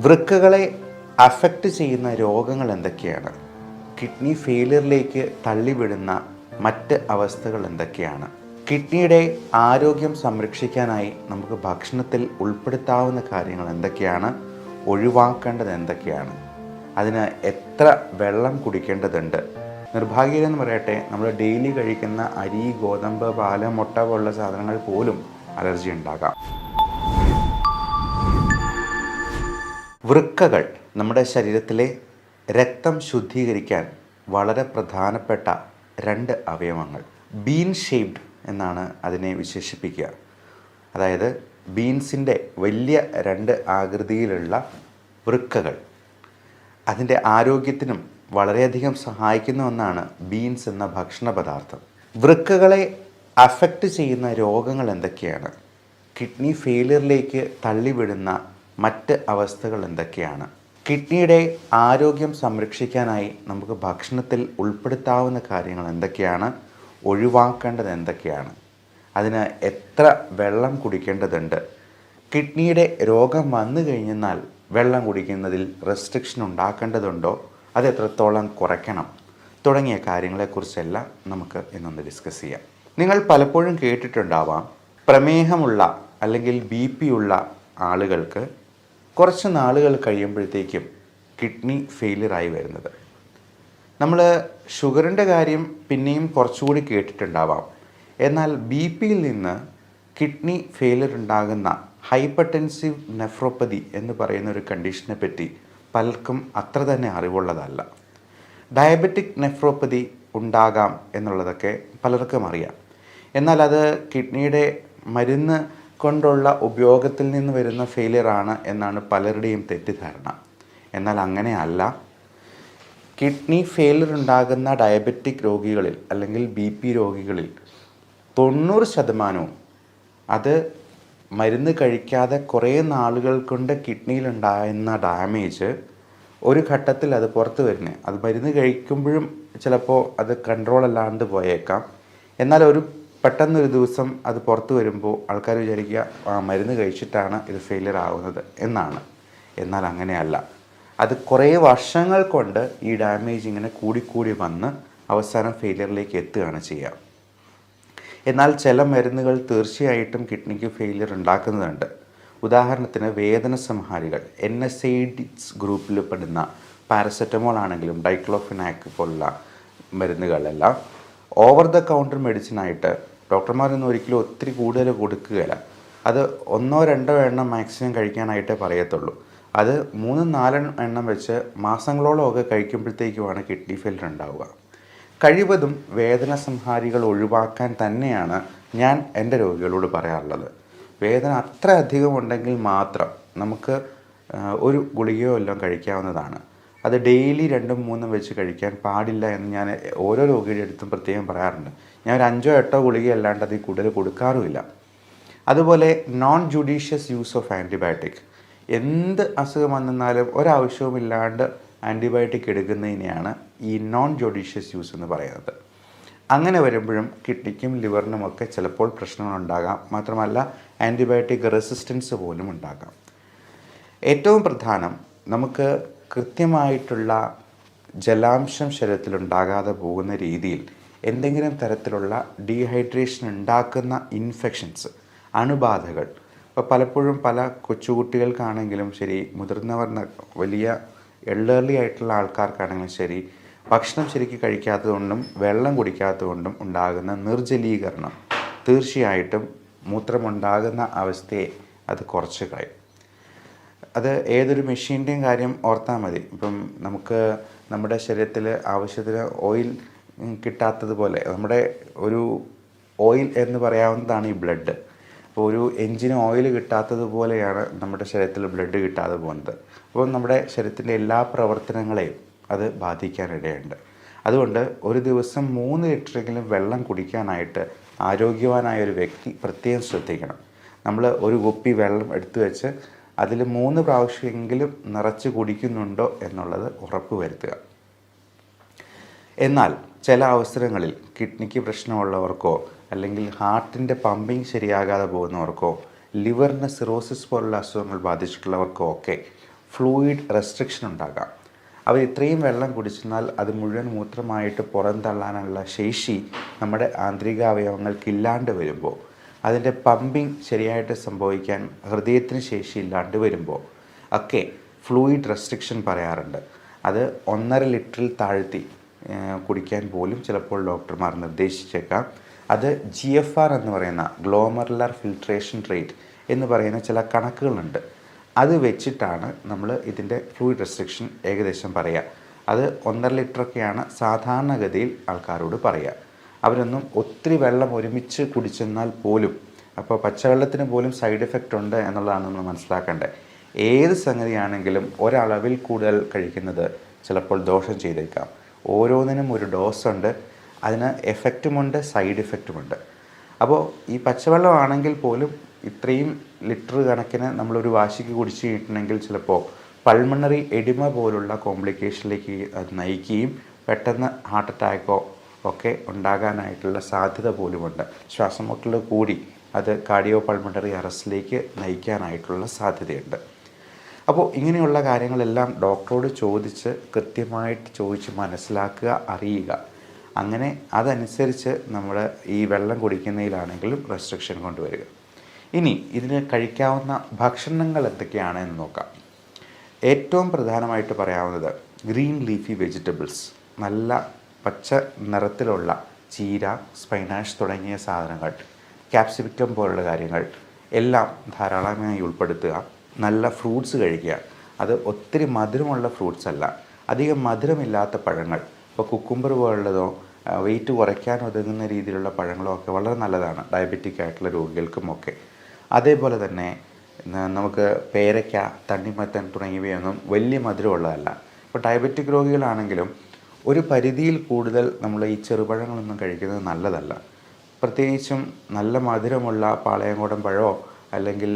വൃക്കകളെ affect ചെയ്യുന്ന രോഗങ്ങൾ എന്തൊക്കെയാണ്? കിഡ്നി ഫെയിലിയറിലേക്ക് തള്ളിവിടുന്ന മറ്റ് അവസ്ഥകൾ എന്തൊക്കെയാണ്? കിഡ്നിയുടെ ആരോഗ്യം സംരക്ഷിക്കാനായി നമുക്ക് ഭക്ഷണത്തിൽ ഉൾപ്പെടുത്താവുന്ന കാര്യങ്ങൾ എന്തൊക്കെയാണ്? ഒഴിവാക്കേണ്ടത് എന്തൊക്കെയാണ്? അതിന് എത്ര വെള്ളം കുടിക്കേണ്ടതുണ്ട്? നിർഭാഗ്യമെന്ന് പറയട്ടെ, നമ്മൾ ഡെയിലി കഴിക്കുന്ന അരി, ഗോതമ്പ്, പാല്, മുട്ട പോലുള്ള സാധനങ്ങൾ പോലും അലർജി ഉണ്ടാകാം. വൃക്കകൾ നമ്മുടെ ശരീരത്തിലെ രക്തം ശുദ്ധീകരിക്കാൻ വളരെ പ്രധാനപ്പെട്ട രണ്ട് അവയവങ്ങൾ. ബീൻ ഷേപ്ഡ് എന്നാണ് അതിനെ വിശേഷിപ്പിക്കുക. അതായത് ബീൻസിൻ്റെ വലിയ രണ്ട് ആകൃതിയിലുള്ള വൃക്കകൾ. അതിൻ്റെ ആരോഗ്യത്തിനും വളരെയധികം സഹായിക്കുന്ന ഒന്നാണ് ബീൻസ് എന്ന ഭക്ഷണ പദാർത്ഥം. വൃക്കകളെ അഫക്റ്റ് ചെയ്യുന്ന രോഗങ്ങൾ എന്തൊക്കെയാണ്? കിഡ്നി ഫെയിലിയറിലേക്ക് തള്ളിവിടുന്ന മറ്റ് അവസ്ഥകൾ എന്തൊക്കെയാണ്? കിഡ്നിയുടെ ആരോഗ്യം സംരക്ഷിക്കാനായി നമുക്ക് ഭക്ഷണത്തിൽ ഉൾപ്പെടുത്താവുന്ന കാര്യങ്ങൾ എന്തൊക്കെയാണ്? ഒഴിവാക്കേണ്ടത് എന്തൊക്കെയാണ്? അതിന് എത്ര വെള്ളം കുടിക്കേണ്ടതുണ്ട്? കിഡ്നിയുടെ രോഗം വന്നു കഴിഞ്ഞാൽ വെള്ളം കുടിക്കുന്നതിൽ റെസ്ട്രിക്ഷൻ ഉണ്ടാക്കേണ്ടതുണ്ടോ? അത് എത്രത്തോളം കുറയ്ക്കണം? തുടങ്ങിയ കാര്യങ്ങളെക്കുറിച്ചെല്ലാം നമുക്ക് ഇന്നൊന്ന് ഡിസ്കസ് ചെയ്യാം. നിങ്ങൾ പലപ്പോഴും കേട്ടിട്ടുണ്ടാവാം, പ്രമേഹമുള്ള അല്ലെങ്കിൽ BP ഉള്ള ആളുകൾക്ക് കുറച്ച് നാളുകൾ കഴിയുമ്പോഴത്തേക്കും കിഡ്നി ഫെയിലിയറായി വരുന്നത്. നമ്മൾ ഷുഗറിൻ്റെ കാര്യം പിന്നെയും കുറച്ചുകൂടി കേട്ടിട്ടുണ്ടാവാം. എന്നാൽ BP യിൽ നിന്ന് കിഡ്നി ഫെയിലിയർ ഉണ്ടാകുന്ന ഹൈപ്പർടെൻസീവ് നെഫ്രോപ്പതി എന്ന് പറയുന്ന ഒരു കണ്ടീഷനെ പറ്റി പലർക്കും അത്ര തന്നെ അറിവുള്ളതല്ല. ഡയബറ്റിക് നെഫ്രോപ്പതി ഉണ്ടാകാം എന്നുള്ളതൊക്കെ പലർക്കും അറിയാം. എന്നാൽ അത് കിഡ്നിയുടെ മരുന്ന് കൊണ്ടുള്ള ഉപയോഗത്തിൽ നിന്ന് വരുന്ന ഫെയിലിയറാണ് എന്നാണ് പലരുടെയും തെറ്റിദ്ധാരണ. എന്നാൽ അങ്ങനെയല്ല. കിഡ്നി ഫെയിലിയർ ഉണ്ടാകുന്ന ഡയബറ്റിക് രോഗികളിൽ അല്ലെങ്കിൽ BP രോഗികളിൽ 90% അത് മരുന്ന് കഴിക്കാതെ കുറേ നാളുകൾ കൊണ്ട് കിഡ്നിയിലുണ്ടാകുന്ന ഡാമേജ് ഒരു ഘട്ടത്തിൽ അത് പുറത്ത് വരുന്നത്. അത് മരുന്ന് കഴിക്കുമ്പോഴും ചിലപ്പോൾ അത് കൺട്രോൾ അല്ലാണ്ട് പോയേക്കാം. എന്നാൽ പെട്ടെന്നൊരു ദിവസം അത് പുറത്ത് വരുമ്പോൾ ആൾക്കാർ വിചാരിക്കുക മരുന്ന് കഴിച്ചിട്ടാണ് ഇത് ഫെയിലിയർ ആവുന്നത് എന്നാണ്. എന്നാൽ അങ്ങനെയല്ല. അത് കുറേ വർഷങ്ങൾ കൊണ്ട് ഈ ഡാമേജ് ഇങ്ങനെ കൂടിക്കൂടി വന്ന് അവസാനം ഫെയിലിയറിലേക്ക് എത്തുകയാണ് ചെയ്യുക. എന്നാൽ ചില മരുന്നുകൾ തീർച്ചയായിട്ടും കിഡ്നിക്ക് ഫെയിലിയർ ഉണ്ടാക്കുന്നുണ്ട്. ഉദാഹരണത്തിന് വേദന സംഹാരികൾ, NSAIDs ഗ്രൂപ്പിൽ പെടുന്ന പാരസെറ്റമോൾ ആണെങ്കിലും ഡൈക്ലോഫിനാക് പോലുള്ള മരുന്നുകളെല്ലാം ഓവർ ദ കൗണ്ടർ മെഡിസിനായിട്ട് ഡോക്ടർമാരൊന്നും ഒരിക്കലും ഒത്തിരി കൂടുതൽ കൊടുക്കുകയില്ല. അത് 1-2 എണ്ണം മാക്സിമം കഴിക്കാനായിട്ടേ പറയത്തുള്ളൂ. അത് 3-4 എണ്ണം വെച്ച് മാസങ്ങളോളമൊക്കെ കഴിക്കുമ്പോഴത്തേക്കുമാണ് കിഡ്നി ഫെയിലിയർ ഉണ്ടാവുക. കഴിവതും വേദന സംഹാരികൾ ഒഴിവാക്കാൻ തന്നെയാണ് ഞാൻ എൻ്റെ രോഗികളോട് പറയാറുള്ളത്. വേദന അത്ര അധികം ഉണ്ടെങ്കിൽ മാത്രം നമുക്ക് ഒരു ഗുളികയോ എല്ലാം കഴിക്കാവുന്നതാണ്. അത് ഡെയിലി 2-3 വെച്ച് കഴിക്കാൻ പാടില്ല എന്ന് ഞാൻ ഓരോ രോഗിയുടെ അടുത്തും പ്രത്യേകം പറയാറുണ്ട്. ഞാൻ ഒരു 5-8 ഗുളിക അല്ലാണ്ട് അതിൽ കൂടുതൽ കൊടുക്കാറുമില്ല. അതുപോലെ non judicious use of antibiotic. എന്ത് അസുഖം വന്നാലും ഒരാവശ്യവുമില്ലാണ്ട് ആൻറ്റിബയോട്ടിക് എടുക്കുന്നതിനെയാണ് ഈ നോൺ ജുഡീഷ്യസ് യൂസ് എന്ന് പറയുന്നത്. അങ്ങനെ വരുമ്പോഴും കിഡ്നിക്കും ലിവറിനുമൊക്കെ ചിലപ്പോൾ പ്രശ്നങ്ങളുണ്ടാകാം. മാത്രമല്ല ആൻറ്റിബയോട്ടിക് റെസിസ്റ്റൻസ് പോലും ഉണ്ടാകാം. ഏറ്റവും പ്രധാനം, നമുക്ക് കൃത്യമായിട്ടുള്ള ജലാംശം ശരീരത്തിലുണ്ടാകാതെ പോകുന്ന രീതിയിൽ എന്തെങ്കിലും തരത്തിലുള്ള ഡീഹൈഡ്രേഷൻ ഉണ്ടാക്കുന്ന ഇൻഫെക്ഷൻസ്, അണുബാധകൾ. ഇപ്പോൾ പലപ്പോഴും പല കൊച്ചുകുട്ടികൾക്കാണെങ്കിലും ശരി, മുതിർന്നവർ, വലിയ എൽഡർലി ആയിട്ടുള്ള ആൾക്കാർക്കാണെങ്കിലും ശരി, ഭക്ഷണം ശരിക്കും കഴിക്കാത്തതുകൊണ്ടും വെള്ളം കുടിക്കാത്തതുകൊണ്ടും ഉണ്ടാകുന്ന നിർജ്ജലീകരണം തീർച്ചയായിട്ടും മൂത്രമുണ്ടാകുന്ന അവസ്ഥയെ അത് കുറച്ച് കളയും. അത് ഏതൊരു മെഷീൻ്റെയും കാര്യം ഓർത്താൽ മതി. ഇപ്പം നമുക്ക് നമ്മുടെ ശരീരത്തിൽ ആവശ്യത്തിന് ഓയിൽ കിട്ടാത്തതുപോലെ, നമ്മുടെ ഒരു ഓയിൽ എന്ന് പറയാവുന്നതാണ് ഈ ബ്ലഡ്. അപ്പോൾ ഒരു എൻജിന് ഓയിൽ കിട്ടാത്തതുപോലെയാണ് നമ്മുടെ ശരീരത്തിൽ ബ്ലഡ് കിട്ടാതെ പോകുന്നത്. അപ്പോൾ നമ്മുടെ ശരീരത്തിൻ്റെ എല്ലാ പ്രവർത്തനങ്ങളെയും അത് ബാധിക്കാനിടയുണ്ട്. അതുകൊണ്ട് ഒരു ദിവസം 3 ലിറ്ററെങ്കിലും വെള്ളം കുടിക്കാനായിട്ട് ആരോഗ്യവാനായ ഒരു വ്യക്തി പ്രത്യേകം ശ്രദ്ധിക്കണം. നമ്മൾ ഒരു കുപ്പി വെള്ളം എടുത്തു വെച്ച് അതിൽ 3 പ്രാവശ്യമെങ്കിലും നിറച്ച് കുടിക്കുന്നുണ്ടോ എന്നുള്ളത് ഉറപ്പ് വരുത്തുക. എന്നാൽ ചില അവസരങ്ങളിൽ കിഡ്നിക്ക് പ്രശ്നമുള്ളവർക്കോ അല്ലെങ്കിൽ ഹാർട്ടിൻ്റെ പമ്പിങ് ശരിയാകാതെ പോകുന്നവർക്കോ ലിവറിന് സിറോസിസ് പോലുള്ള അസുഖങ്ങൾ ബാധിച്ചിട്ടുള്ളവർക്കോ ഒക്കെ ഫ്ലൂയിഡ് റെസ്ട്രിക്ഷൻ ഉണ്ടാകാം. അവർ ഇത്രയും വെള്ളം കുടിച്ചെന്നാൽ അത് മുഴുവൻ മൂത്രമായിട്ട് പുറന്തള്ളാനുള്ള ശേഷി നമ്മുടെ ആന്തരിക അവയവങ്ങൾക്കില്ലാണ്ട് വരുമ്പോൾ, അതിൻ്റെ പമ്പിങ് ശരിയായിട്ട് സംഭവിക്കാൻ ഹൃദയത്തിന് ശേഷി ഇല്ലാണ്ട് വരുമ്പോൾ ഒക്കെ ഫ്ലൂയിഡ് റെസ്ട്രിക്ഷൻ പറയാറുണ്ട്. അത് 1.5 ലിറ്ററിൽ താഴ്ത്തി കുടിക്കാൻ പോലും ചിലപ്പോൾ ഡോക്ടർമാർ നിർദ്ദേശിച്ചേക്കാം. അത് GFR എന്ന് പറയുന്ന ഗ്ലോമറുലർ ഫിൽട്രേഷൻ റേറ്റ് എന്ന് പറയുന്ന ചില കണക്കുകളുണ്ട്. അത് വെച്ചിട്ടാണ് നമ്മൾ ഇതിൻ്റെ ഫ്ലൂയിഡ് റെസ്ട്രിക്ഷൻ ഏകദേശം പറയുക. അത് 1.5 ലിറ്ററൊക്കെയാണ് സാധാരണഗതിയിൽ ആൾക്കാരോട് പറയുക. അവരൊന്നും ഒത്തിരി വെള്ളം ഒരുമിച്ച് കുടിച്ചെന്നാൽ പോലും, അപ്പോൾ പച്ചവെള്ളത്തിന് പോലും സൈഡ് എഫക്റ്റ് ഉണ്ട് എന്നുള്ളതാണ് നമ്മൾ മനസ്സിലാക്കേണ്ടത്. ഏത് സംഗതിയാണെങ്കിലും ഒരളവിൽ കൂടുതൽ കഴിക്കുന്നത് ചിലപ്പോൾ ദോഷം ചെയ്തേക്കാം. ഓരോന്നിനും ഒരു ഡോസ് ഉണ്ട്, അതിന് എഫക്റ്റുമുണ്ട്, സൈഡ് എഫക്റ്റുമുണ്ട്. അപ്പോൾ ഈ പച്ചവെള്ളമാണെങ്കിൽ പോലും ഇത്രയും ലിറ്റർ കണക്കിന് നമ്മളൊരു വാശിക്ക് കുടിച്ച് കിട്ടണമെങ്കിൽ ചിലപ്പോൾ പൾമണറി എഡിമ പോലുള്ള കോംപ്ലിക്കേഷനിലേക്ക് അത് നയിക്കുകയും പെട്ടെന്ന് ഹാർട്ട് അറ്റാക്കോ ഒക്കെ ഉണ്ടാകാനായിട്ടുള്ള സാധ്യത പോലുമുണ്ട്. ശ്വാസമുട്ടൽ കൂടി അത് കാർഡിയോ പൾമണറി അറസ്റ്റിലേക്ക് നയിക്കാനായിട്ടുള്ള സാധ്യതയുണ്ട്. അപ്പോൾ ഇങ്ങനെയുള്ള കാര്യങ്ങളെല്ലാം ഡോക്ടറോട് ചോദിച്ച് കൃത്യമായിട്ട് ചോദിച്ച് മനസ്സിലാക്കുക, അറിയുക. അങ്ങനെ അതനുസരിച്ച് നമ്മൾ ഈ വെള്ളം കുടിക്കുന്നതിലാണെങ്കിലും റെസ്ട്രിക്ഷൻ കൊണ്ടുവരിക. ഇനി ഇതിന് കഴിക്കാവുന്ന ഭക്ഷണങ്ങൾ എന്തൊക്കെയാണ് എന്ന് നോക്കാം. ഏറ്റവും പ്രധാനമായിട്ട് പറയാവുന്നത് ഗ്രീൻ ലീഫി വെജിറ്റബിൾസ്, നല്ല പച്ച നിറത്തിലുള്ള ചീര, സ്പൈനാഷ് തുടങ്ങിയ സാധനങ്ങൾ, ക്യാപ്സിക്കം പോലുള്ള കാര്യങ്ങൾ എല്ലാം ധാരാളമായി ഉൾപ്പെടുത്തുക. നല്ല ഫ്രൂട്ട്സ് കഴിക്കുക. അത് ഒത്തിരി മധുരമുള്ള ഫ്രൂട്ട്സ് അല്ല, അധികം മധുരമില്ലാത്ത പഴങ്ങൾ. ഇപ്പോൾ കുക്കുംബർ പോലുള്ളതോ വെയിറ്റ് കുറയ്ക്കാൻ ഒതുങ്ങുന്ന രീതിയിലുള്ള പഴങ്ങളോ ഒക്കെ വളരെ നല്ലതാണ് ഡയബറ്റിക് ആയിട്ടുള്ള രോഗികൾക്കുമൊക്കെ. അതേപോലെ തന്നെ നമുക്ക് പേരയ്ക്ക, തണ്ണിമത്തൻ തുടങ്ങിയവയൊന്നും വലിയ മധുരമുള്ളതല്ല. ഇപ്പോൾ ഡയബറ്റിക് രോഗികളാണെങ്കിലും ഒരു പരിധിയിൽ കൂടുതൽ നമ്മൾ ഈ ചെറുപഴങ്ങളൊന്നും കഴിക്കുന്നത് നല്ലതല്ല. പ്രത്യേകിച്ചും നല്ല മധുരമുള്ള പാളയംകോടൻ പഴമോ അല്ലെങ്കിൽ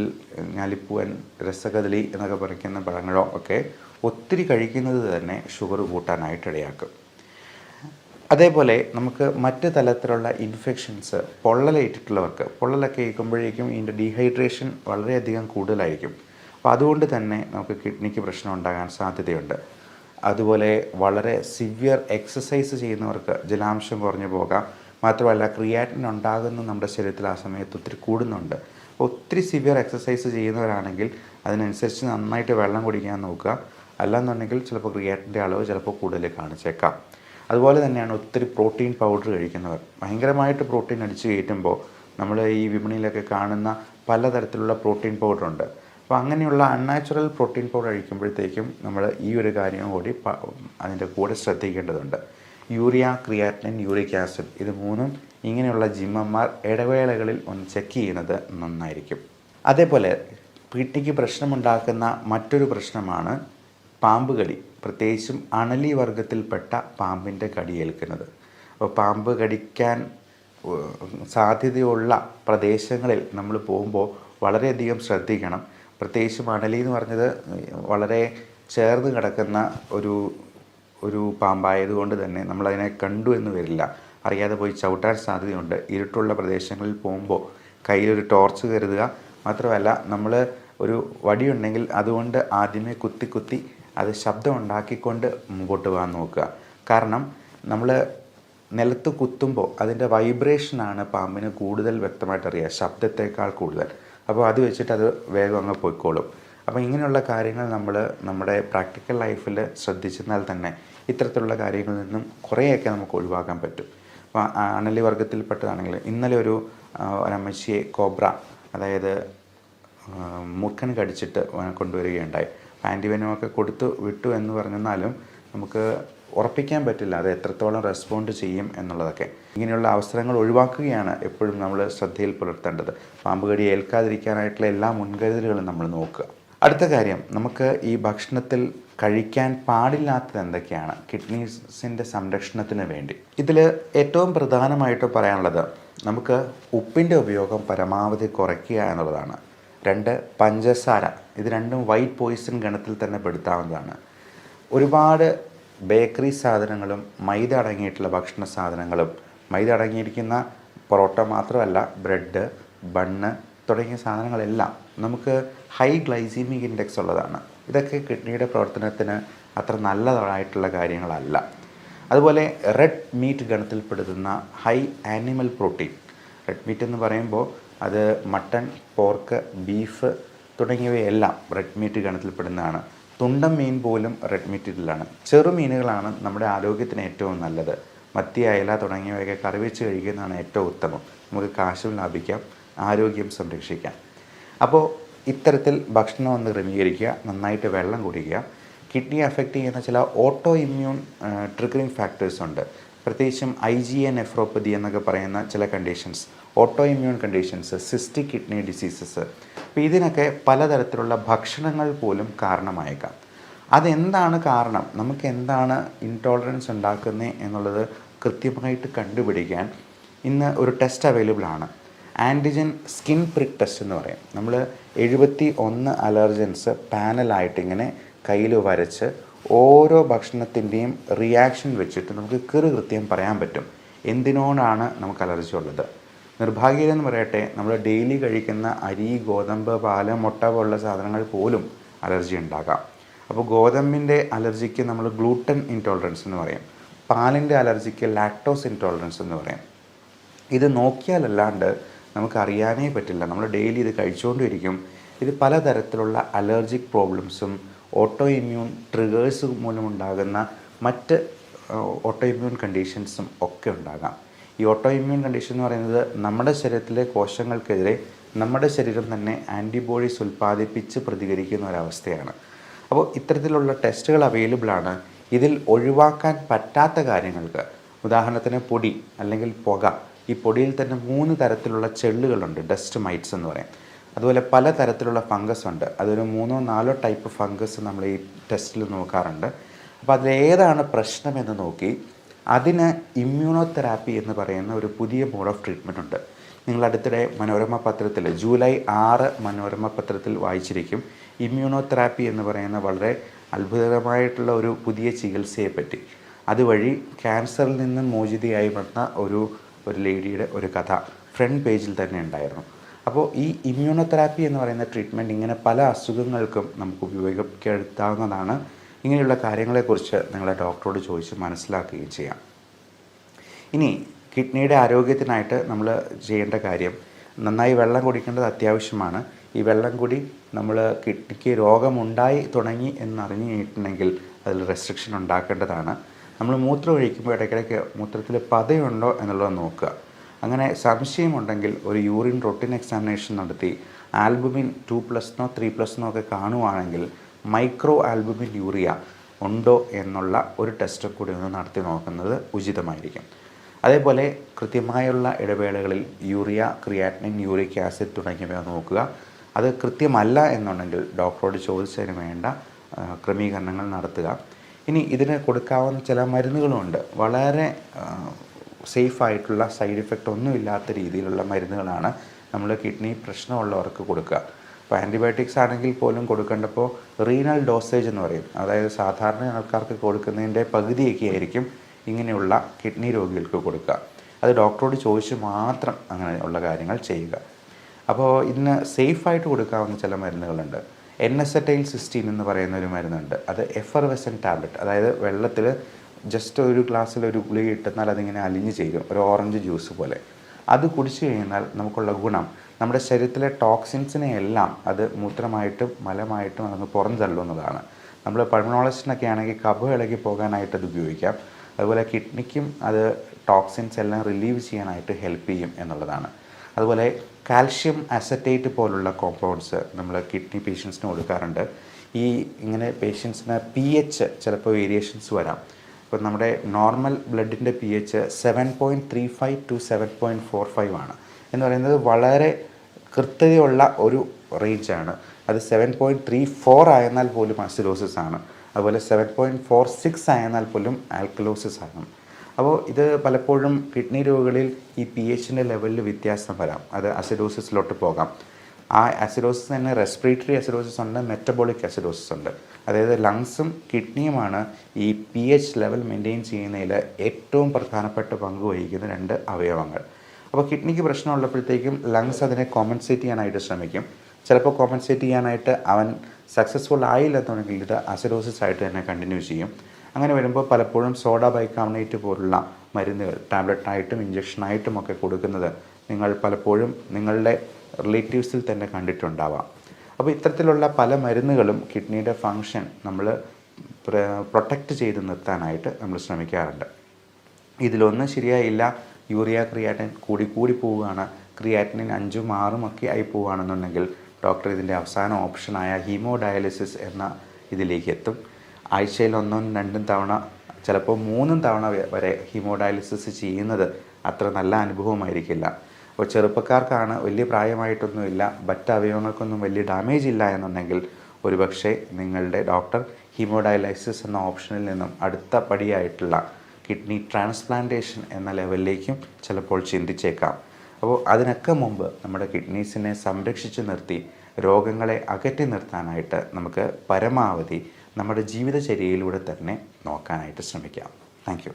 ഞാലിപ്പൂവൻ, രസകദളി എന്നൊക്കെ പറയുന്ന പഴങ്ങളോ ഒക്കെ ഒത്തിരി കഴിക്കുന്നത് തന്നെ ഷുഗർ കൂട്ടാനായിട്ട് ഇടയാക്കും. അതേപോലെ നമുക്ക് മറ്റ് തലത്തിലുള്ള ഇൻഫെക്ഷൻസ്, പൊള്ളലേറ്റിട്ടുള്ളവർക്ക്, പൊള്ളലൊക്കെ കേൾക്കുമ്പോഴേക്കും ഇതിൻ്റെ ഡീഹൈഡ്രേഷൻ വളരെയധികം കൂടുതലായിരിക്കും. അപ്പോൾ അതുകൊണ്ട് തന്നെ നമുക്ക് കിഡ്നിക്ക് പ്രശ്നം ഉണ്ടാകാൻ സാധ്യതയുണ്ട്. അതുപോലെ വളരെ സിവിയർ എക്സസൈസ് ചെയ്യുന്നവർക്ക് ജലാംശം കുറഞ്ഞു പോകാം. മാത്രമല്ല ക്രിയാറ്റിൻ ഉണ്ടാകുന്ന നമ്മുടെ ശരീരത്തിൽ ആ സമയത്ത് ഒത്തിരി കൂടുന്നുണ്ട്. ഒത്തിരി സിവിയർ എക്സസൈസ് ചെയ്യുന്നവരാണെങ്കിൽ അതിനനുസരിച്ച് നന്നായിട്ട് വെള്ളം കുടിക്കാൻ നോക്കുക. അല്ലാന്നുണ്ടെങ്കിൽ ചിലപ്പോൾ ക്രിയാറ്റിൻ്റെ അളവ് ചിലപ്പോൾ കൂടുതൽ കാണിച്ചേക്കാം. അതുപോലെ തന്നെയാണ് ഒത്തിരി പ്രോട്ടീൻ പൗഡർ കഴിക്കുന്നവർ. ഭയങ്കരമായിട്ട് പ്രോട്ടീൻ അടിച്ചു കയറ്റുമ്പോൾ നമ്മൾ ഈ വിപണിയിലൊക്കെ കാണുന്ന പലതരത്തിലുള്ള പ്രോട്ടീൻ പൗഡറുണ്ട്. അപ്പോൾ അങ്ങനെയുള്ള അൺനാച്ചുറൽ പ്രോട്ടീൻ പൗഡർ കഴിക്കുമ്പോഴത്തേക്കും നമ്മൾ ഈ ഒരു കാര്യം കൂടി അതിൻ്റെ കൂടെ ശ്രദ്ധിക്കേണ്ടതുണ്ട്. യൂറിയ, ക്രിയാറ്റിനിൻ, യൂറിക് ആസിഡ്, ഇത് മൂന്നും ഇങ്ങനെയുള്ള ജിമ്മന്മാർ ഇടവേളകളിൽ ഒന്ന് ചെക്ക് ചെയ്യുന്നത് നന്നായിരിക്കും. അതേപോലെ കിഡ്നിക്ക് പ്രശ്നമുണ്ടാക്കുന്ന മറ്റൊരു പ്രശ്നമാണ് പാമ്പ് കടി, പ്രത്യേകിച്ചും അണലി വർഗത്തിൽപ്പെട്ട പാമ്പിൻ്റെ കടിയേൽക്കുന്നത്. അപ്പോൾ പാമ്പ് കടിക്കാൻ സാധ്യതയുള്ള പ്രദേശങ്ങളിൽ നമ്മൾ പോകുമ്പോൾ വളരെയധികം ശ്രദ്ധിക്കണം. പ്രത്യേകിച്ചും അണലി എന്ന് പറഞ്ഞത് വളരെ ചേർന്ന് കിടക്കുന്ന ഒരു പാമ്പായതുകൊണ്ട് തന്നെ നമ്മളതിനെ കണ്ടു എന്ന് വരില്ല, അറിയാതെ പോയി ചവിട്ടാൻ സാധ്യതയുണ്ട്. ഇരുട്ടുള്ള പ്രദേശങ്ങളിൽ പോകുമ്പോൾ കയ്യിലൊരു ടോർച്ച് കരുതുക. മാത്രമല്ല നമ്മൾ ഒരു വടിയുണ്ടെങ്കിൽ അതുകൊണ്ട് ആദ്യമേ കുത്തി അത് ശബ്ദം ഉണ്ടാക്കിക്കൊണ്ട് മുമ്പോട്ട് പോകാൻ നോക്കുക. കാരണം നമ്മൾ നിലത്ത് കുത്തുമ്പോൾ അതിൻ്റെ വൈബ്രേഷനാണ് പാമ്പിന് കൂടുതൽ വ്യക്തമായിട്ട് അറിയുക, ശബ്ദത്തേക്കാൾ കൂടുതൽ. അപ്പോൾ അത് വെച്ചിട്ട് അത് വേഗം അങ്ങ് പോയിക്കോളും. അപ്പോൾ ഇങ്ങനെയുള്ള കാര്യങ്ങൾ നമ്മൾ നമ്മുടെ പ്രാക്ടിക്കൽ ലൈഫിൽ ശ്രദ്ധിച്ചെന്നാൽ തന്നെ ഇത്തരത്തിലുള്ള കാര്യങ്ങളിൽ നിന്നും കുറേയൊക്കെ നമുക്ക് ഒഴിവാക്കാൻ പറ്റും. അപ്പോൾ അണലി വർഗത്തിൽപ്പെട്ടതാണെങ്കിൽ ഇന്നലെ ഒരു അമ്മച്ചിയെ കോബ്ര, അതായത് മൂർഖൻ കടിച്ചിട്ട് കൊണ്ടുവരികയുണ്ടായി. ആൻറ്റിവെനമൊക്കെ കൊടുത്തു വിട്ടു എന്ന് പറഞ്ഞെന്നാലും നമുക്ക് ഉറപ്പിക്കാൻ പറ്റില്ല അത് എത്രത്തോളം റെസ്പോണ്ട് ചെയ്യും എന്നുള്ളതൊക്കെ. ഇങ്ങനെയുള്ള അവസരങ്ങൾ ഒഴിവാക്കുകയാണ് എപ്പോഴും നമ്മൾ ശ്രദ്ധയിൽ പുലർത്തേണ്ടത്. പാമ്പ് കടി ഏൽക്കാതിരിക്കാനായിട്ടുള്ള എല്ലാ മുൻകരുതലുകളും നമ്മൾ നോക്കുക. അടുത്ത കാര്യം, നമുക്ക് ഈ ഭക്ഷണത്തിൽ കഴിക്കാൻ പാടില്ലാത്തത് എന്തൊക്കെയാണ് കിഡ്നീസിൻ്റെ സംരക്ഷണത്തിന് വേണ്ടി. ഇതിൽ ഏറ്റവും പ്രധാനമായിട്ട് പറയാനുള്ളത് നമുക്ക് ഉപ്പിൻ്റെ ഉപയോഗം പരമാവധി കുറയ്ക്കുക എന്നുള്ളതാണ്. 2, പഞ്ചസാര. ഇത് രണ്ടും വൈറ്റ് പോയിസൺ ഗണത്തിൽ തന്നെ പെടുത്താവുന്നതാണ്. ഒരുപാട് ബേക്കറി സാധനങ്ങളും മൈദ അടങ്ങിയിട്ടുള്ള ഭക്ഷണ സാധനങ്ങളും, മൈദ അടങ്ങിയിരിക്കുന്ന പൊറോട്ട മാത്രമല്ല ബ്രെഡ്, ബണ്ണ് തുടങ്ങിയ സാധനങ്ങളെല്ലാം നമുക്ക് ഹൈ ഗ്ലൈസീമിക് ഇൻഡെക്സ് ഉള്ളതാണ്. ഇതൊക്കെ കിഡ്നിയുടെ പ്രവർത്തനത്തിന് അത്ര നല്ലതായിട്ടുള്ള കാര്യങ്ങളല്ല. അതുപോലെ റെഡ് മീറ്റ് ഗണത്തിൽപ്പെടുന്ന high animal protein, red meat എന്ന് പറയുമ്പോൾ അത് മട്ടൺ, പോർക്ക്, ബീഫ് തുടങ്ങിയവയെല്ലാം റെഡ് മീറ്റ് ഗണത്തിൽപ്പെടുന്നതാണ്. തുണ്ടൻ മീൻ പോലും റെഡ് മീറ്റിലാണ്. ചെറുമീനുകളാണ് നമ്മുടെ ആരോഗ്യത്തിന് ഏറ്റവും നല്ലത്. മത്തി, അയല തുടങ്ങിയവയൊക്കെ കറി വെച്ച് കഴിക്കുന്നതാണ് ഏറ്റവും ഉത്തമം. നമുക്ക് കാശും ലാഭിക്കാം, ആരോഗ്യം സംരക്ഷിക്കാം. അപ്പോൾ ഇത്തരത്തിൽ ഭക്ഷണം ഒന്ന് ക്രമീകരിക്കുക, നന്നായിട്ട് വെള്ളം കുടിക്കുക. കിഡ്നി അഫക്റ്റ് ചെയ്യുന്ന ചില ഓട്ടോ ഇമ്മ്യൂൺ ട്രിഗറിങ് ഫാക്ടേഴ്സ് ഉണ്ട്. പ്രത്യേകിച്ചും IgA നെഫ്രോപ്പതി എന്നൊക്കെ പറയുന്ന ചില conditions, auto immune conditions, cystic kidney diseases. അപ്പോൾ ഇതിനൊക്കെ പലതരത്തിലുള്ള ഭക്ഷണങ്ങൾ പോലും കാരണമായേക്കാം. അതെന്താണ് കാരണം, നമുക്ക് എന്താണ് ഇൻടോളറൻസ് ഉണ്ടാക്കുന്നത് എന്നുള്ളത് കൃത്യമായിട്ട് കണ്ടുപിടിക്കാൻ ഇന്ന് ഒരു ടെസ്റ്റ് അവൈലബിൾ ആണ്. ആൻറ്റിജൻ സ്കിൻ പ്രിക്ക് ടെസ്റ്റ് എന്ന് പറയും. നമ്മൾ 71 അലർജൻസ് പാനലായിട്ട് ഇങ്ങനെ കയ്യിൽ വരച്ച് ഓരോ ഭക്ഷണത്തിൻ്റെയും റിയാക്ഷൻ വെച്ചിട്ട് നമുക്ക് കൃത്യം പറയാൻ പറ്റും എന്തിനോടാണ് നമുക്ക് അലർജി ഉള്ളത്. നിർഭാഗ്യമെന്ന് പറയട്ടെ, നമ്മൾ ഡെയിലി കഴിക്കുന്ന അരി, ഗോതമ്പ്, പാല്, മുട്ട പോലുള്ള സാധനങ്ങൾ പോലും അലർജി ഉണ്ടാകാം. അപ്പോൾ ഗോതമ്പിൻ്റെ അലർജിക്ക് നമ്മൾ ഗ്ലൂട്ടൻ ഇൻടോളറൻസ് എന്ന് പറയും. പാലിൻ്റെ അലർജിക്ക് ലാക്ടോസ് ഇൻടോളറൻസ് എന്ന് പറയും. ഇത് നോക്കിയാലല്ലാണ്ട് നമുക്കറിയാനേ പറ്റില്ല. നമ്മൾ ഡെയിലി ഇത് കഴിച്ചുകൊണ്ടിരിക്കും. ഇത് പലതരത്തിലുള്ള അലർജിക് പ്രോബ്ലംസും ഓട്ടോ ഇമ്മ്യൂൺ ട്രിഗേഴ്സ് മൂലമുണ്ടാകുന്ന മറ്റ് ഓട്ടോ ഇമ്മ്യൂൺ കണ്ടീഷൻസും ഒക്കെ ഉണ്ടാകാം. ഈ ഓട്ടോ ഇമ്മ്യൂൺ കണ്ടീഷൻ എന്ന് പറയുന്നത് നമ്മുടെ ശരീരത്തിലെ കോശങ്ങൾക്കെതിരെ നമ്മുടെ ശരീരം തന്നെ ആൻറ്റിബോഡീസ് ഉൽപ്പാദിപ്പിച്ച് പ്രതികരിക്കുന്ന ഒരവസ്ഥയാണ്. അപ്പോൾ ഇത്തരത്തിലുള്ള ടെസ്റ്റുകൾ അവൈലബിൾ ആണ്. ഇതിൽ ഒഴിവാക്കാൻ പറ്റാത്ത കാര്യങ്ങൾക്ക്, ഉദാഹരണത്തിന് പൊടി അല്ലെങ്കിൽ പുക. ഈ പൊടിയിൽ തന്നെ 3 തരത്തിലുള്ള ചെള്ളുകളുണ്ട്, ഡസ്റ്റ് മൈറ്റ്സ് എന്ന് പറയും. അതുപോലെ പല തരത്തിലുള്ള ഫംഗസ് ഉണ്ട്. അതൊരു 3-4 ടൈപ്പ് ഫംഗസ് നമ്മൾ ഈ ടെസ്റ്റിൽ നോക്കാറുണ്ട്. അപ്പോൾ അതിലേതാണ് പ്രശ്നമെന്ന് നോക്കി അതിന് ഇമ്മ്യൂണോതെറാപ്പി എന്ന് പറയുന്ന ഒരു പുതിയ മോഡ് ഓഫ് ട്രീറ്റ്മെൻറ്റ് ഉണ്ട്. നിങ്ങൾ അടുത്തിടെ മനോരമ പത്രത്തിൽ ജൂലൈ 6 മനോരമ പത്രത്തിൽ വായിച്ചിരിക്കും. ഇമ്മ്യൂണോതെറാപ്പി എന്ന് പറയുന്ന വളരെ അത്ഭുതകരമായിട്ടുള്ള ഒരു പുതിയ ചികിത്സയെപ്പറ്റി. അതുവഴി ക്യാൻസറിൽ നിന്ന് മോചിതയായി വന്ന ഒരു ലേഡിയുടെ ഒരു കഥ ഫ്രണ്ട് പേജിൽ തന്നെ ഉണ്ടായിരുന്നു. അപ്പോൾ ഈ ഇമ്മ്യൂണോതെറാപ്പി എന്ന് പറയുന്ന ട്രീറ്റ്മെൻറ്റ് ഇങ്ങനെ പല അസുഖങ്ങൾക്കും നമുക്ക് ഉപയോഗപ്പെടുത്താവുന്നതാണ്. ഇങ്ങനെയുള്ള കാര്യങ്ങളെക്കുറിച്ച് നിങ്ങളെ ഡോക്ടറോട് ചോദിച്ച് മനസ്സിലാക്കുകയും ചെയ്യാം. ഇനി കിഡ്നിയുടെ ആരോഗ്യത്തിനായിട്ട് നമ്മൾ ചെയ്യേണ്ട കാര്യം, നന്നായി വെള്ളം കുടിക്കേണ്ടത് അത്യാവശ്യമാണ്. ഈ വെള്ളം കൂടി നമ്മൾ കിഡ്നിക്ക് രോഗമുണ്ടായി തുടങ്ങി എന്നറിഞ്ഞു കഴിഞ്ഞിട്ടുണ്ടെങ്കിൽ അതിൽ റെസ്ട്രിക്ഷൻ ഉണ്ടാക്കേണ്ടതാണ്. നമ്മൾ മൂത്രം ഒഴിക്കുമ്പോൾ ഇടയ്ക്കിടയ്ക്ക് മൂത്രത്തിൽ പതയുണ്ടോ എന്നുള്ളത് നോക്കുക. അങ്ങനെ സംശയമുണ്ടെങ്കിൽ ഒരു യൂറിൻ റൊട്ടീൻ എക്സാമിനേഷൻ നടത്തി ആൽബുമിൻ 2+നോ 3+നോ ഒക്കെ കാണുവാണെങ്കിൽ മൈക്രോ ആൽബുമിൻ യൂറിയ ഉണ്ടോ എന്നുള്ള ഒരു ടെസ്റ്റ് കൂടി ഒന്ന് നടത്തി നോക്കുന്നത് ഉചിതമായിരിക്കും. അതേപോലെ കൃത്യമായുള്ള ഇടവേളകളിൽ യൂറിയ, ക്രിയാറ്റിനിൻ, യൂറിക് ആസിഡ് തുടങ്ങിയവ നോക്കുക. അത് കൃത്യമല്ല എന്നുണ്ടെങ്കിൽ ഡോക്ടറോട് ചോദിച്ചതിന് വേണ്ട ക്രമീകരണങ്ങൾ നടത്തുക. ഇനി ഇതിന് കൊടുക്കാവുന്ന ചില മരുന്നുകളുമുണ്ട്. വളരെ സേഫായിട്ടുള്ള, സൈഡ് ഇഫക്റ്റ് ഒന്നുമില്ലാത്ത രീതിയിലുള്ള മരുന്നുകളാണ് നമ്മൾ കിഡ്നി പ്രശ്നമുള്ളവർക്ക് കൊടുക്കുക. ഇപ്പോൾ ആൻറ്റിബയോട്ടിക്സ് ആണെങ്കിൽ പോലും കൊടുക്കേണ്ടപ്പോൾ റീനൽ ഡോസേജ് എന്ന് പറയും. അതായത് സാധാരണ ആൾക്കാർക്ക് കൊടുക്കുന്നതിൻ്റെ പകുതിയൊക്കെ ആയിരിക്കും ഇങ്ങനെയുള്ള കിഡ്നി രോഗികൾക്ക് കൊടുക്കുക. അത് ഡോക്ടറോട് ചോദിച്ച് മാത്രം അങ്ങനെയുള്ള കാര്യങ്ങൾ ചെയ്യുക. അപ്പോൾ ഇതിന് സേഫായിട്ട് കൊടുക്കാവുന്ന ചില മരുന്നുകളുണ്ട്. N-acetylcysteine എന്ന് പറയുന്ന ഒരു മരുന്നുണ്ട്. അത് എഫർവെസൻ ടാബ്ലറ്റ്, അതായത് വെള്ളത്തിൽ ജസ്റ്റ് ഒരു ഗ്ലാസ്സിൽ ഒരു ഗുളിക ഇട്ടെന്നാൽ അതിങ്ങനെ അലിഞ്ഞ് ചേരും, ഒരു ഓറഞ്ച് ജ്യൂസ് പോലെ. അത് കുടിച്ചു കഴിഞ്ഞാൽ നമുക്കുള്ള ഗുണം, നമ്മുടെ ശരീരത്തിലെ ടോക്സിൻസിനെ എല്ലാം അത് മൂത്രമായിട്ടും മലമായിട്ടും അതങ്ങ് പുറന്തള്ളുന്നതാണ്. നമ്മൾ പൾമണോളജിസ്റ്റിനൊക്കെ ആണെങ്കിൽ കഫം ഇളകി പോകാനായിട്ട് അത് ഉപയോഗിക്കാം. അതുപോലെ കിഡ്നിക്കും അത് ടോക്സിൻസ് എല്ലാം റിലീവ് ചെയ്യാനായിട്ട് ഹെൽപ്പ് ചെയ്യും എന്നുള്ളതാണ്. അതുപോലെ കാൽഷ്യം അസറ്റേറ്റ് പോലുള്ള കോമ്പൗണ്ട്സ് നമ്മൾ കിഡ്നി പേഷ്യൻസിന് കൊടുക്കാറുണ്ട്. ഈ ഇങ്ങനെ പേഷ്യൻസിന് pH ചിലപ്പോൾ വേരിയേഷൻസ് വരാം. ഇപ്പോൾ നമ്മുടെ നോർമൽ ബ്ലഡിൻ്റെ pH 7.35 to 7.45 ആണ് എന്ന് പറയുന്നത് വളരെ കൃത്യതയുള്ള ഒരു റേഞ്ചാണ്. അത് 7.34 ആയെന്നാൽ പോലും അസിഡോസിസ് ആണ്. അതുപോലെ 7.46 ആയെന്നാൽ പോലും ആൽക്കലോസിസ് ആണ്. അപ്പോൾ ഇത് പലപ്പോഴും കിഡ്നി രോഗികളിൽ ഈ pHൻ്റെ ലെവലിൽ വ്യത്യാസം വരാം. അത് അസിഡോസിസിലോട്ട് പോകാം. ആ അസിഡോസിസ് തന്നെ റെസ്പിറേറ്ററി അസിഡോസിസ് ഉണ്ട്, മെറ്റബോളിക് അസിഡോസിസ് ഉണ്ട്. അതായത് ലങ്സും കിഡ്നിയുമാണ് ഈ pH ലെവൽ മെയിൻറ്റെയിൻ ചെയ്യുന്നതിൽ ഏറ്റവും പ്രധാനപ്പെട്ട പങ്ക് വഹിക്കുന്ന 2 അവയവങ്ങൾ. അപ്പോൾ കിഡ്നിക്ക് പ്രശ്നമുള്ളപ്പോഴത്തേക്കും ലങ്സ് അതിനെ കോമ്പൻസേറ്റ് ചെയ്യാനായിട്ട് ശ്രമിക്കും. ചിലപ്പോൾ കോമ്പൻസേറ്റ് ചെയ്യാനായിട്ട് അവൻ സക്സസ്ഫുൾ ആയില്ലെന്നുണ്ടെങ്കിൽ ഇത് അസിഡോസിസ് ആയിട്ട് തന്നെ കണ്ടിന്യൂ ചെയ്യും. അങ്ങനെ വരുമ്പോൾ പലപ്പോഴും സോഡ ബൈകാർബണേറ്റ് പോലുള്ള മരുന്നുകൾ ടാബ്ലറ്റായിട്ടും ഇഞ്ചക്ഷനായിട്ടും ഒക്കെ കൊടുക്കുന്നത് നിങ്ങൾ പലപ്പോഴും നിങ്ങളുടെ റിലേറ്റീവ്സിൽ തന്നെ കണ്ടിട്ടുണ്ടാവാം. അപ്പോൾ ഇത്തരത്തിലുള്ള പല മരുന്നുകളും കിഡ്നിയുടെ ഫങ്ഷൻ നമ്മൾ പ്രൊട്ടക്റ്റ് ചെയ്ത് നിർത്താനായിട്ട് നമ്മൾ ശ്രമിക്കാറുണ്ട്. ഇതിലൊന്നും ശരിയായില്ല, യൂറിയ ക്രിയാറ്റിൻ കൂടി പോവുകയാണ്, ക്രിയാറ്റിനിൻ 5ഉം 6ഉം ഒക്കെ ആയി പോവുകയാണെന്നുണ്ടെങ്കിൽ ഡോക്ടർ ഇതിൻ്റെ അവസാന ഓപ്ഷനായ ഹീമോഡയാലിസിസ് എന്ന ഇതിലേക്ക് എത്തും. ആഴ്ചയിൽ 1ഉം 2ഉം തവണ, ചിലപ്പോൾ 3ഉം തവണ വരെ ഹീമോഡയാലിസിസ് ചെയ്യുന്നത് അത്ര നല്ല അനുഭവമായിരിക്കില്ല. അപ്പോൾ ചെറുപ്പക്കാർക്കാണ്, വലിയ പ്രായമായിട്ടൊന്നുമില്ല, മറ്റ് അവയവങ്ങൾക്കൊന്നും വലിയ ഡാമേജ് ഇല്ല എന്നുണ്ടെങ്കിൽ ഒരുപക്ഷെ നിങ്ങളുടെ ഡോക്ടർ ഹീമോഡയാലിസിസ് എന്ന ഓപ്ഷനിൽ നിന്നും അടുത്ത പടിയായിട്ടുള്ള കിഡ്നി ട്രാൻസ്പ്ലാന്റേഷൻ എന്ന ലെവലിലേക്കും ചിലപ്പോൾ ചിന്തിച്ചേക്കാം. അപ്പോൾ അതിനൊക്കെ മുമ്പ് നമ്മുടെ കിഡ്നീസിനെ സംരക്ഷിച്ച് നിർത്തി രോഗങ്ങളെ അകറ്റി നിർത്താനായിട്ട് നമുക്ക് പരമാവധി നമ്മുടെ ജീവിതചര്യയിലൂടെ തന്നെ നോക്കാനായിട്ട് ശ്രമിക്കാം. Thank you.